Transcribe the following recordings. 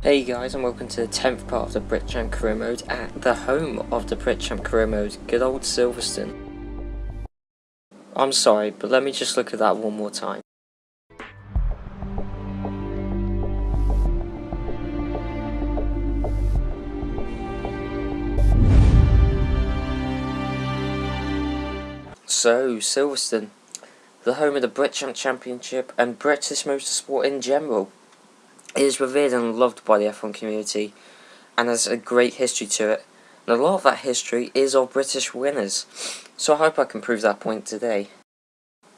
Hey guys, and welcome to the 10th part of the Brit Champ career mode at the home of the Brit Champ career mode, good old Silverstone. I'm sorry, but let me just look at that one more time. So, Silverstone, the home of the Brit Champ Championship and British motorsport in general. It is revered and loved by the F1 community and has a great history to it, and a lot of that history is of British winners, so I hope I can prove that point today.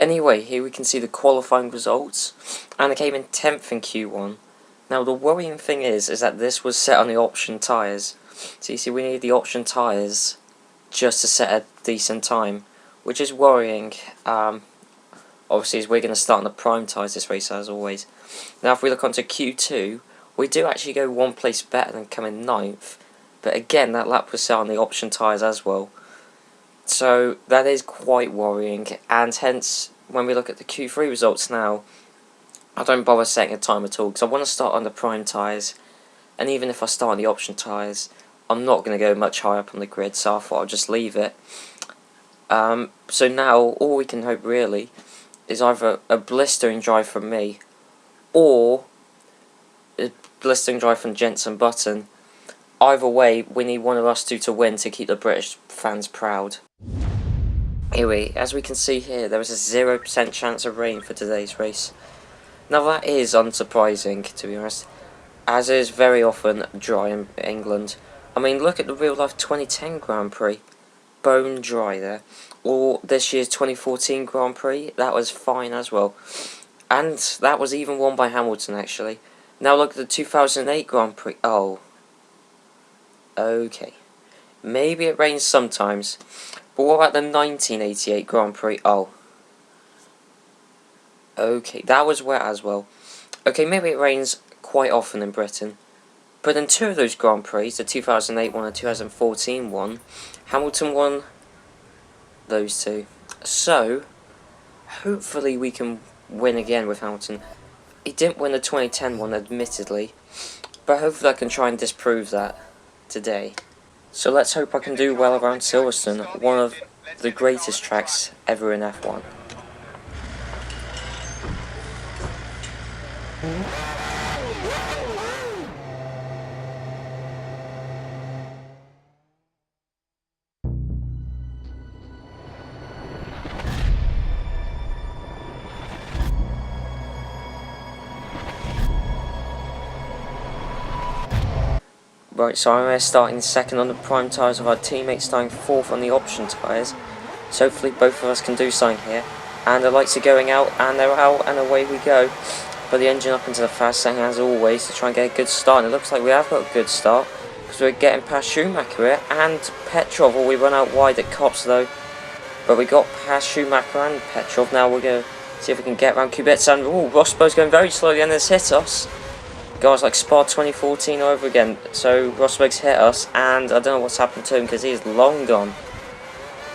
Anyway, here we can see the qualifying results, and I came in 10th in Q1. Now the worrying thing is that this was set on the option tyres, so you see we need the option tyres just to set a decent time, which is worrying. Obviously, as we're going to start on the prime tyres this race as always. Now if we look onto Q2, we do actually go one place better than coming 9th, but again that lap was set on the option tyres as well. So that is quite worrying, and hence when we look at the Q3 results now, I don't bother setting a time at all because I want to start on the prime tyres, and even if I start on the option tyres, I'm not going to go much higher up on the grid, so I thought I'll just leave it. So now all we can hope really is either a blistering drive from me or a blistering drive from Jenson Button. Either way, we need one of us two to win to keep the British fans proud. Anyway, as we can see here, there is a 0% chance of rain for today's race. Now that is unsurprising, to be honest, as it is very often dry in England. I mean, look at the real life 2010 Grand Prix, bone dry there. Or this year's 2014 Grand Prix, that was fine as well. And that was even won by Hamilton actually. Now look at the 2008 Grand Prix, oh. Okay. Maybe it rains sometimes. But what about the 1988 Grand Prix? Oh. Okay, that was wet as well. Okay, maybe it rains quite often in Britain. But in two of those Grand Prix, the 2008 one and 2014 one, Hamilton won those two. So, hopefully we can win again with Hamilton. He didn't win the 2010 one, admittedly. But hopefully I can try and disprove that today. So let's hope I can do well around Silverstone, one of the greatest tracks ever in F1. Right, so I'm starting second on the prime tyres with our teammates starting fourth on the option tyres. So hopefully both of us can do something here. And the lights are going out, and they're out, and away we go. Put the engine up into the fast setting as always to try and get a good start. And it looks like we have got a good start, because we're getting past Schumacher here and Petrov. Or we run out wide at Kops though. But we got past Schumacher and Petrov. Now we're going to see if we can get around Kubica. And ooh, Rosberg's going very slowly and has hit us. Guys, like Spa 2014 over again. So Rosberg's hit us, and I don't know what's happened to him because he's long gone.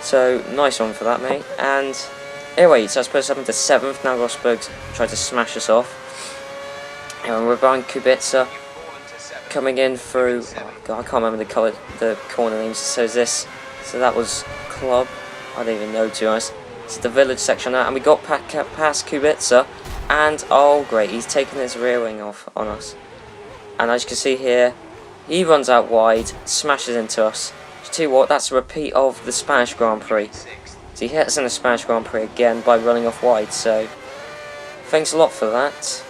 So nice one for that, mate. And anyway, so I suppose up into 7th. Now Rosberg's tried to smash us off. And we're behind Kubica coming in through. Oh God, I can't remember the corner names. So that was Club. I don't even know, to be honest. It's the village section now, and we got past Kubica. And, oh great, he's taken his rear wing off on us. And as you can see here, he runs out wide, smashes into us. Tell you what, that's a repeat of the Spanish Grand Prix. So he hit us in the Spanish Grand Prix again by running off wide, so thanks a lot for that.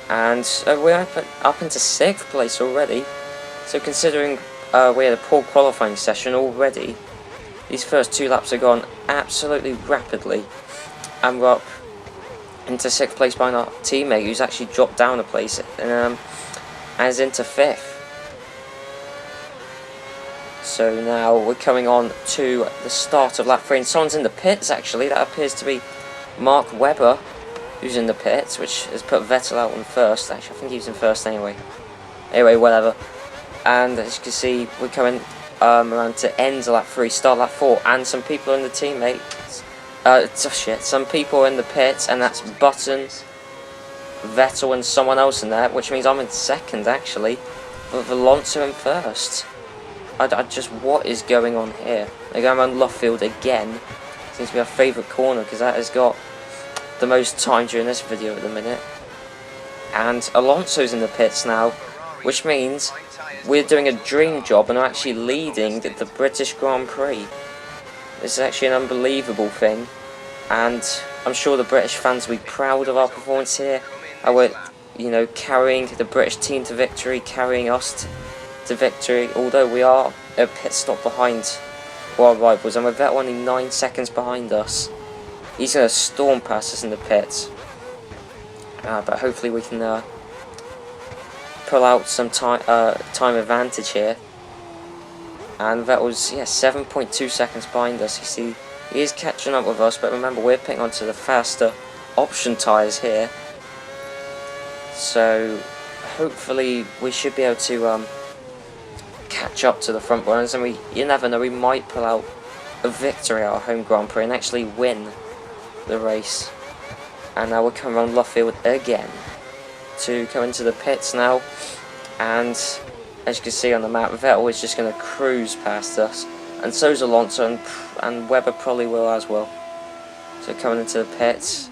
And we're up into 6th place already. So considering we had a poor qualifying session already, these first 2 laps have gone absolutely rapidly. And we're up into 6th place by our teammate who's actually dropped down a place and is into 5th. So now we're coming on to the start of lap 3, and someone's in the pits actually. That appears to be Mark Webber who's in the pits, which has put Vettel out on first. Actually, I think he was in first anyway. Anyway, whatever. And as you can see, we're coming around to end lap 3, start lap 4, and some people in the teammates. Some people in the pits, and that's Button, Vettel and someone else in there, which means I'm in second actually, with Alonso in first. What is going on here? They're going around Luffield again. Seems to be our favourite corner because that has got the most time during this video at the minute. And Alonso's in the pits now, which means we're doing a dream job and are actually leading the British Grand Prix. This is actually an unbelievable thing, and I'm sure the British fans will be proud of our performance here. And we're, you know, carrying the British team to victory, carrying us to victory, although we are a pit stop behind our rivals, and we're Vettel only 9 seconds behind us. He's going to storm past us in the pits, but hopefully we can pull out some time advantage here. And Vettel's 7.2 seconds behind us. You see, he is catching up with us, but remember we're picking onto the faster option tyres here, so hopefully we should be able to catch up to the front runners, and you never know, we might pull out a victory at our home Grand Prix and actually win the race. And now we're coming around Luffield again to go into the pits now, and as you can see on the map, Vettel is just going to cruise past us, and so's Alonso, and Webber probably will as well. So coming into the pits.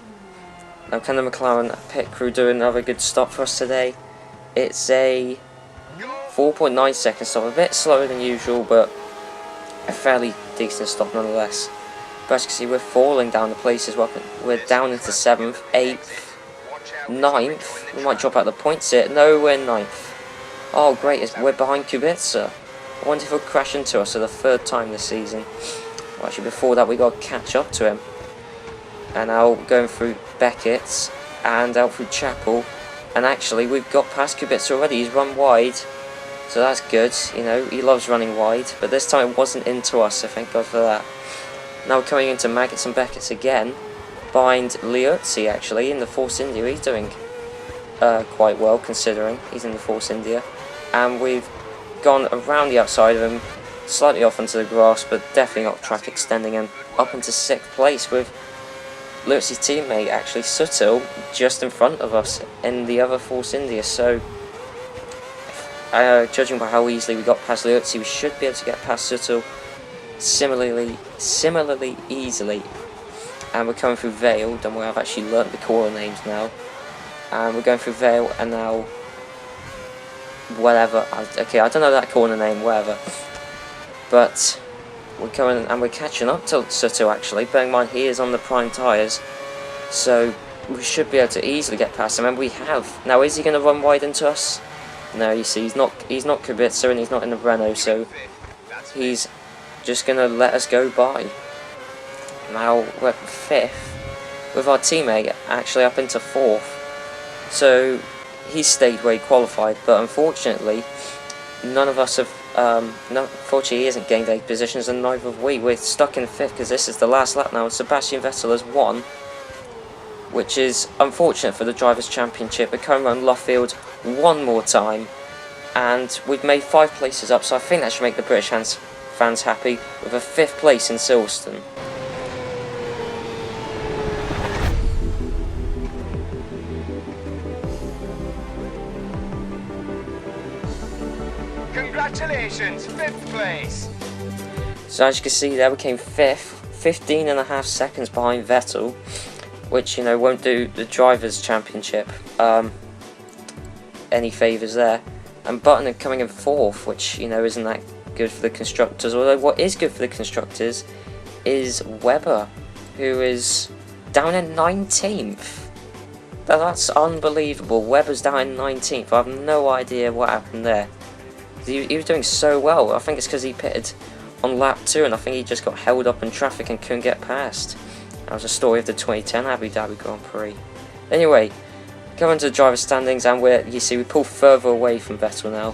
Now can the McLaren pit crew do another good stop for us today? It's a 4.9 second stop, a bit slower than usual, but a fairly decent stop nonetheless. But as you can see, we're falling down the places. We're down into 7th, 8th, 9th. We might drop out the points here. No, we're 9th. Oh great, we're behind Kubica. I wonder if he'll crash into us for the 3rd time this season. Well, actually before that we got to catch up to him. And now going through Beckett's and out through Chapel. And actually we've got past Kubica already. He's run wide, so that's good. You know, he loves running wide, but this time it wasn't into us, so thank God for that. Now we're coming into Maggots and Beckett's again, behind Liuzzi actually in the Force India. He's doing quite well considering he's in the Force India. And we've gone around the outside of him, slightly off onto the grass, but definitely not track extending him, up into 6th place with Liuzzi's teammate actually Suttil just in front of us in the other Force India. So judging by how easily we got past Liuzzi, we should be able to get past Suttil similarly easily. And we're coming through Vale, and we have actually learnt the corner names now. And we're going through Vale, and now whatever. Okay, I don't know that corner name, whatever. But we're coming and we're catching up to Suttil actually. Bearing in mind he is on the prime tyres, so we should be able to easily get past him. And we have. Now, is he going to run wide into us? No, you see, he's not Kubica, and he's not in the Renault, so he's just going to let us go by. Now we're 5th with our teammate actually up into 4th. So he stayed where he qualified, but unfortunately none of us have unfortunately he hasn't gained 8 positions, and neither have we. We're stuck in 5th because this is the last lap now, and Sebastian Vettel has won, which is unfortunate for the Drivers' Championship. We're coming around Luffield one more time, and we've made 5 places up, so I think that should make the British fans happy with a 5th place in Silverstone. Congratulations, 5th place! So as you can see there, we came 5th, 15.5 seconds behind Vettel, which, you know, won't do the Drivers' Championship any favours there. And Button coming in 4th, which, you know, isn't that good for the constructors. Although what is good for the constructors is Webber, who is down in 19th. That's unbelievable. Webber's down in 19th. I have no idea what happened there. He was doing so well. I think it's because he pitted on lap 2, and I think he just got held up in traffic and couldn't get past. That was a story of the 2010 Abu Dhabi Grand Prix. Anyway, going to the driver standings, and you see we pull further away from Vettel now.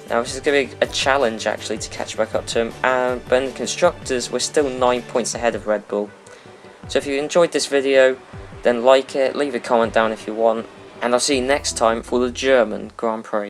Now this is going to be a challenge actually to catch back up to him. But in the constructors, we're still 9 points ahead of Red Bull. So if you enjoyed this video, then like it, leave a comment down if you want, and I'll see you next time for the German Grand Prix.